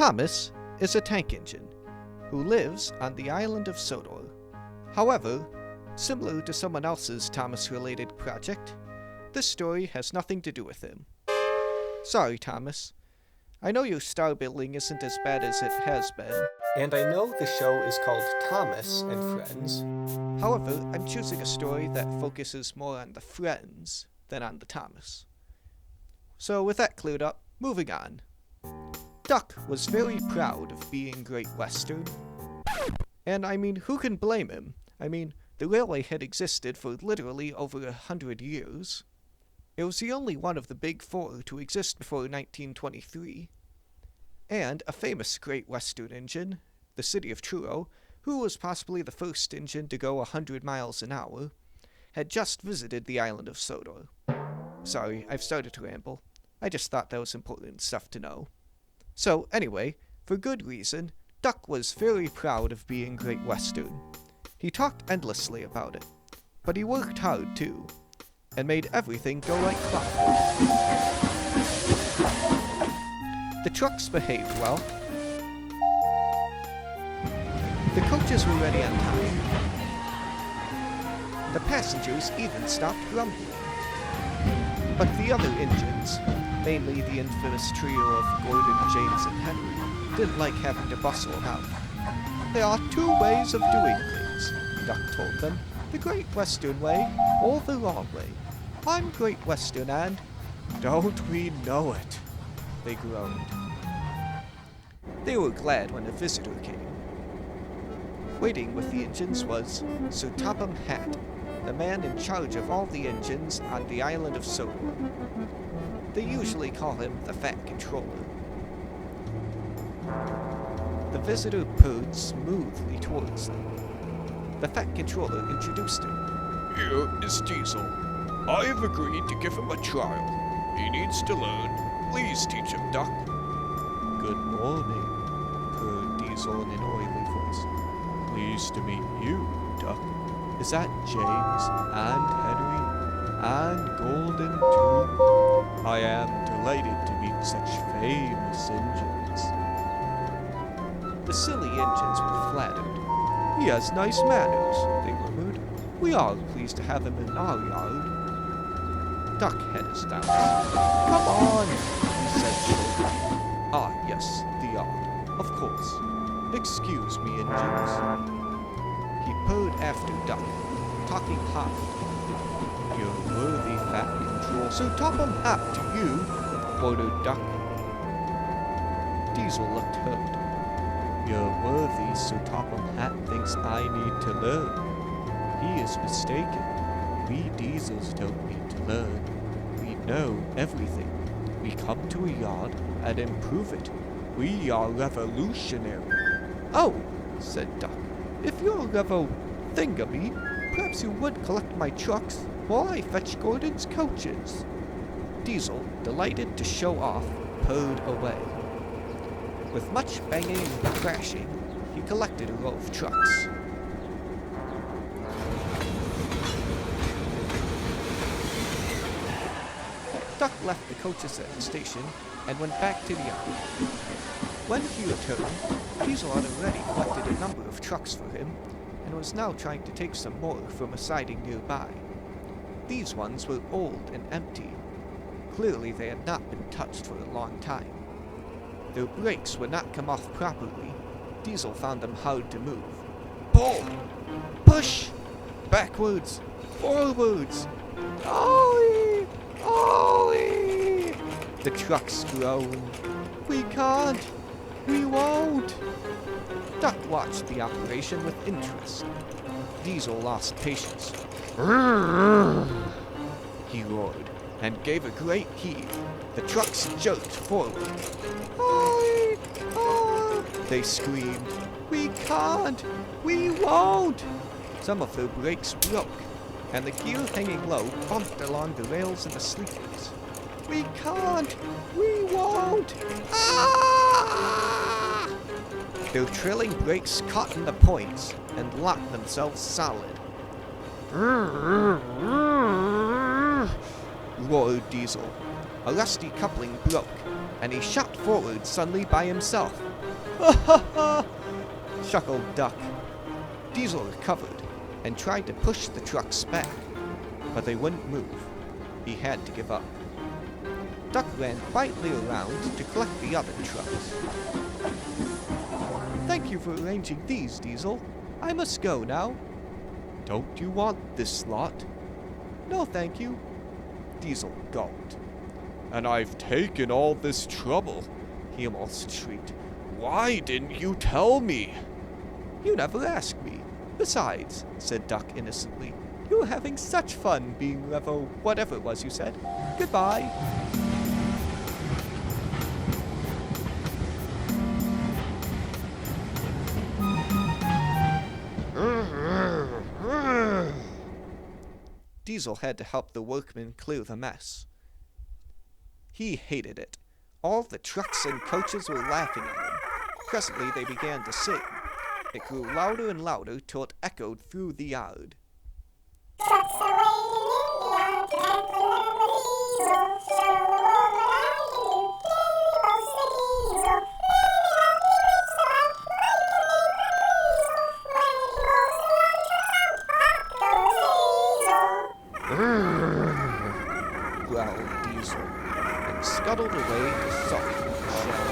Thomas is a tank engine who lives on the island of Sodor. However, similar to someone else's Thomas-related project, this story has nothing to do with him. Sorry, Thomas. I know your star building isn't as bad as it has been, and I know the show is called Thomas and Friends. However, I'm choosing a story that focuses more on the friends than on the Thomas. So with that cleared up, moving on. Duck was very proud of being Great Western. And I mean, who can blame him? I mean, the railway had existed for literally over 100 years. It was the only one of the big four to exist before 1923. And a famous Great Western engine, the City of Truro, who was possibly the first engine to go 100 miles an hour, had just visited the island of Sodor. Sorry, I've started to ramble. I just thought that was important stuff to know. So anyway, for good reason, Duck was very proud of being Great Western. He talked endlessly about it, but he worked hard too, and made everything go like clockwork. The trucks behaved well. The coaches were ready on time. The passengers even stopped grumbling. But the other engines, mainly the infamous trio of Gordon, James, and Henry, didn't like having to bustle about. There are two ways of doing things, Duck told them. The Great Western way, or the wrong way. I'm Great Western and... Don't we know it? They groaned. They were glad when a visitor came. Waiting with the engines was Sir Topham Hatt, the man in charge of all the engines on the island of Sodor. They usually call him the Fat Controller. The visitor purred smoothly towards them. The Fat Controller introduced him. Here is Diesel. I have agreed to give him a trial. He needs to learn. Please teach him, Duck. Good morning, purred Diesel in an oily voice. Pleased to meet you, Duck. Is that James and Henry and Golden too? I am delighted to meet such famous engines. The silly engines were flattered. He has nice manners, they murmured. We are pleased to have him in our yard. Duck had his doubts. Come on, he said shortly. Ah, yes, the yard. Of course. Excuse me, engines. He purred after Duck, talking hard. You're worthy, Fat Control. So Topham Hatt to you, ordered Duck. Diesel looked hurt. You're worthy, so Topham Hatt thinks I need to learn. He is mistaken. We Diesels don't need to learn. We know everything. We come to a yard and improve it. We are revolutionary. Oh, said Duck. If you're revo-thingamy, perhaps you would collect my trucks while I fetch Gordon's coaches. Diesel, delighted to show off, purred away. With much banging and crashing, he collected a row of trucks. Duck left the coaches at the station and went back to the yard. When he returned, Diesel had already collected a number of trucks for him and was now trying to take some more from a siding nearby. These ones were old and empty. Clearly they had not been touched for a long time. Their brakes would not come off properly. Diesel found them hard to move. Pull! Push! Backwards! Forwards! Ollie! Ollie! The trucks groaned. We can't! We won't! Duck watched the operation with interest. Diesel lost patience. He roared and gave a great heave. The trucks jerked forward. Ollie! Oh! They screamed. We can't! We won't! Some of their brakes broke, and the gear hanging low bumped along the rails and the sleepers. We can't! We won't! Ah! Their trailing brakes caught in the points and locked themselves solid. Roared Diesel. A rusty coupling broke, and he shot forward suddenly by himself. chuckled Duck. Diesel recovered and tried to push the trucks back, but they wouldn't move. He had to give up. Duck ran quietly around to collect the other trucks. Thank you for arranging these, Diesel. I must go now. Don't you want this lot? No, thank you. Diesel gulped. And I've taken all this trouble, he almost shrieked. Why didn't you tell me? You never asked me. Besides, said Duck innocently, you were having such fun being level whatever it was you said. Goodbye. Diesel had to help the workmen clear the mess. He hated it. All the trucks and coaches were laughing at him. Presently they began to sing. It grew louder and louder till it echoed through the yard. Trucks are waiting in the yard to tackle the diesel. Show the world what I can do. Really boast the diesel. Really help me reach the mark. Like a diesel. When it rolls the long trucks out, pop goes the diesel. Growled Diesel, and scuttled away to sulk in the shell.